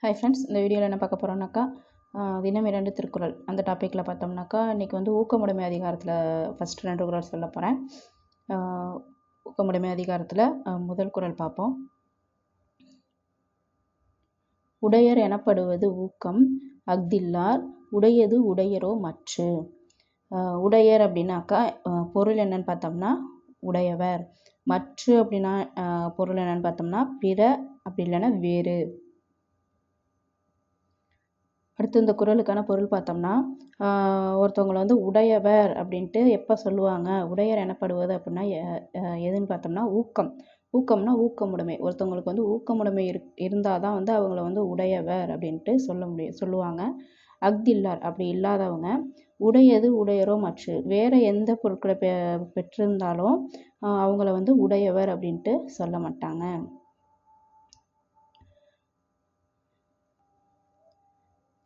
Hi friends, இந்த வீடியோவில் என்ன பார்க்க போகிறோம்னாக்கா தினம் 2 திருக்குறள் அந்த டாப்பிக்கில் பார்த்தோம்னாக்கா இன்றைக்கி வந்து ஊக்கமுடைமை அதிகாரத்தில் ஃபஸ்ட்டு 2 குறள் சொல்ல போகிறேன். ஊக்கமுடைமை அதிகாரத்தில் முதல் குறள் பார்ப்போம். உடையர் எனப்படுவது ஊக்கம் அஃதில்லார் உடையது உடையரோ மற்று. உடையர் அப்படின்னாக்கா பொருள் என்னன்னு பார்த்தோம்னா உடையவர், மற்று அப்படின்னா பொருள் என்னன்னு பார்த்தோம்னா பிற, அப்படி இல்லைன்னா வேறு. அடுத்து இந்த குறளுக்கான பொருள் பார்த்தோம்னா ஒருத்தவங்களை வந்து உடையவர் அப்படின்ட்டு எப்போ சொல்லுவாங்க, உடையர் எனப்படுவது அப்படின்னா எதுன்னு பார்த்தோம்னா ஊக்கம். ஊக்கம்னா ஊக்கமுடைமை. ஒருத்தவங்களுக்கு வந்து ஊக்கமுடைமை இருந்தால் தான் வந்து அவங்கள வந்து உடையவர் அப்படின்ட்டு சொல்லுவாங்க. அஃதில்லார் அப்படி இல்லாதவங்க உடையது உடையரோ மற்று வேறு எந்த பொருட்களை பெற்றிருந்தாலும் அவங்கள வந்து உடையவர் அப்படின்ட்டு சொல்ல மாட்டாங்க.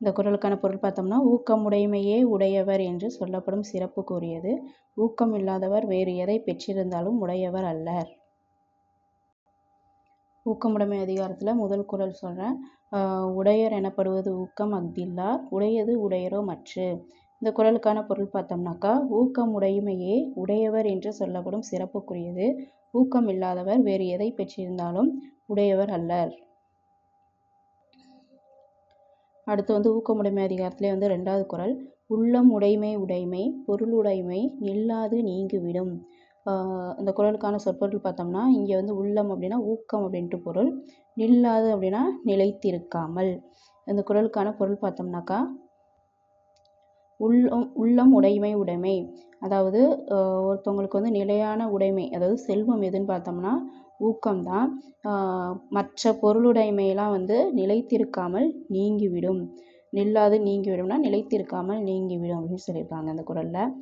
இந்த குறளுக்கான பொருள் பார்த்தோம்னா ஊக்கமுடைமையே உடையவர் என்று சொல்லப்படும் சிறப்பு கூறியது. ஊக்கம் இல்லாதவர் வேறு எதை பெற்றிருந்தாலும் உடையவர் அல்லர். ஊக்கமுடைமை அதிகாரத்தில் முதல் குறள் சொல்கிறேன். உடையர் எனப்படுவது ஊக்கம் அஃதில்லார் உடையது உடையரோ மற்று. இந்த குறளுக்கான பொருள் பார்த்தோம்னாக்கா ஊக்கமுடைமையே உடையவர் என்று சொல்லப்படும் சிறப்புக்குரியது. ஊக்கம் இல்லாதவர் வேறு எதை பெற்றிருந்தாலும் உடையவர் அல்லர். அடுத்து வந்து ஊக்கமுடைமை அதிகாரத்திலே வந்து 2வது குறள். உள்ளம் உடைமை உடைமை பொருளுடைமை நில்லாது நீங்கிவிடும். இந்த குறளுக்கான சொற்பொருள் பார்த்தோம்னா இங்கே வந்து உள்ளம் அப்படின்னா ஊக்கம் அப்படின்ட்டு பொருள், நில்லாது அப்படின்னா நிலைத்திருக்காமல். இந்த குறளுக்கான பொருள் பார்த்தோம்னாக்கா உள்ளம் உடைமை உடைமை அதாவது ஒருத்தவங்களுக்கு வந்து நிலையான உடைமை, அதாவது செல்வம் எதுன்னு பார்த்தோம்னா ஊக்கம்தான். மற்ற பொருளுடைமையெல்லாம் வந்து நிலைத்திருக்காமல் நீங்கிவிடும். நில்லாது நீங்கிவிடும்னா நிலைத்திருக்காமல் நீங்கிவிடும் அப்படின்னு சொல்லியிருக்காங்க அந்த குறளில்.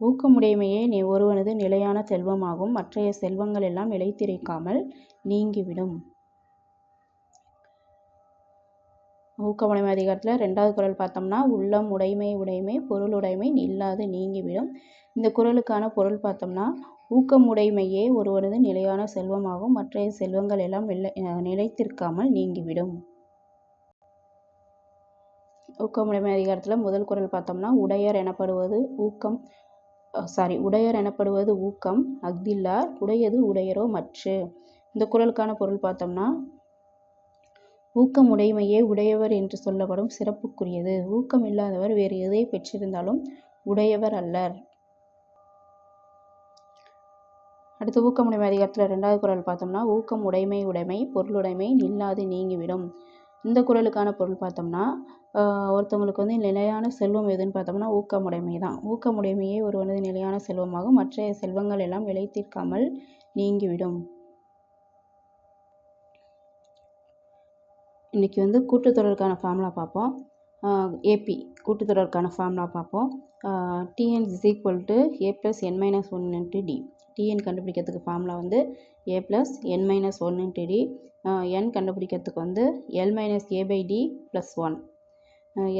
ஊக்கமுடைமையே ஒருவனது நிலையான செல்வமாகும், மற்றைய செல்வங்கள் எல்லாம் நிலைத்திருக்காமல் நீங்கிவிடும். ஊக்கமுடைமை அதிகாரத்தில் 2வது குறள் பார்த்தோம்னா உள்ளம் உடைமை உடைமை பொருளுடைமை நில்லாது நீங்கிவிடும். இந்த குறளுக்கான பொருள் பார்த்தோம்னா ஊக்கமுடைமையே ஒருவனது நிலையான செல்வமாகும், மற்றைய செல்வங்கள் எல்லாம் நிலைத்திருக்காமல் நீங்கிவிடும். ஊக்கமுடைமை அதிகாரத்தில் முதல் குறள் பார்த்தோம்னா உடையர் எனப்படுவது ஊக்கம் அஃதில்லார் உடையது உடையரோ மற்று. இந்த குறளுக்கான பொருள் பார்த்தோம்னா ஊக்கமுடைமையே உடையவர் என்று சொல்லப்படும் சிறப்புக்குரியது. ஊக்கம் இல்லாதவர் வேறு எதை பெற்றிருந்தாலும் உடையவர் அல்லர். அடுத்து ஊக்கமுடைமை அதிகாரத்தில் 2வது குறள் பார்த்தோம்னா ஊக்கம் உடைமை உடைமை பொருளுடைமை நில்லாது நீங்கிவிடும். இந்த குறளுக்கான பொருள் பார்த்தோம்னா ஒருத்தவங்களுக்கு வந்து நிலையான செல்வம் எதுன்னு பார்த்தோம்னா ஊக்கமுடைமை தான். ஊக்கமுடைமையே ஒருவனது நிலையான செல்வமாகும், மற்ற செல்வங்கள் எல்லாம் நிலைத்திருக்காமல் நீங்கிவிடும். இன்றைக்கி வந்து கூட்டுத்தொடருக்கான ஃபார்முலா பார்ப்போம். ஏபி கூட்டுத்தொடருக்கான ஃபார்முலா பார்ப்போம். TN is equal to A plus N minus 1 into D. டிஎன் கண்டுபிடிக்கிறதுக்கு ஃபார்முலா வந்து A plus N minus 1 into D. N கண்டுபிடிக்கிறதுக்கு வந்து L minus A by D plus 1.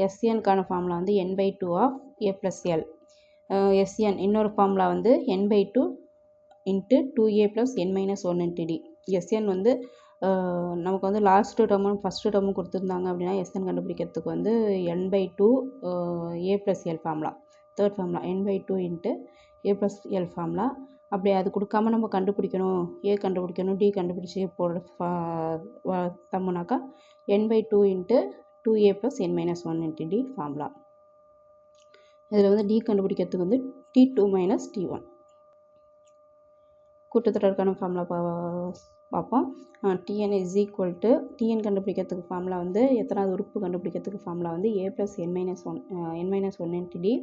எஸ்என்கான ஃபார்முலா வந்து N by 2 of A plus L. SN இன்னொரு formula வந்து N by 2 into 2a plus N minus 1 into D. SN வந்து நமக்கு வந்து last டேர்மும் first டேர்மும் கொடுத்துருந்தாங்க அப்படின்னா எஸ்என் கண்டுபிடிக்கிறதுக்கு வந்து N by 2 A plus L formula, third formula N by 2 into A plus L formula. அப்படி அது கொடுக்காம நம்ம கண்டுபிடிக்கணும், ஏ கண்டுபிடிக்கணும், டி கண்டுபிடிச்சி போடுற தம்முனாக்கா N by 2 into 2a plus N minus 1 into D formula. இதில் வந்து டி கண்டுபிடிக்கிறதுக்கு வந்து T2 மைனஸ் T1. கூட்டுத்தொடருக்கான ஃபார்முலா பார்ப்போம். TN is equal to TN கண்டுபிடிக்கிறதுக்கு ஃபார்முலா வந்து எத்தனாவது உறுப்பு கண்டுபிடிக்கிறதுக்கு ஃபார்முலா வந்து A plus N minus 1 into D.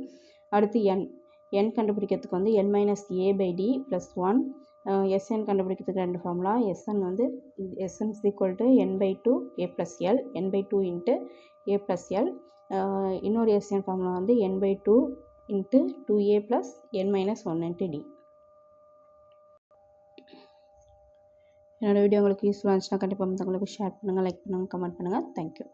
அடுத்து என் கண்டுபிடிக்கிறதுக்கு வந்து L minus A by D plus 1. SN கண்டுபிடிக்கிறதுக்கு 2 formula. SN is equal to N by 2 A plus L, N by 2 into A plus L. இன்னொரு SN formula வந்து N by 2 into 2a plus N minus 1 into D. என்னோடய video உங்களுக்கு யூஸ்ஃபுல்லாக இருந்துச்சுன்னா கண்டிப்பாக மற்றவங்களுக்கு share பண்ணுங்கள், லைக் பண்ணுங்கள், கமெண்ட் பண்ணுங்கள். தேங்க்யூ.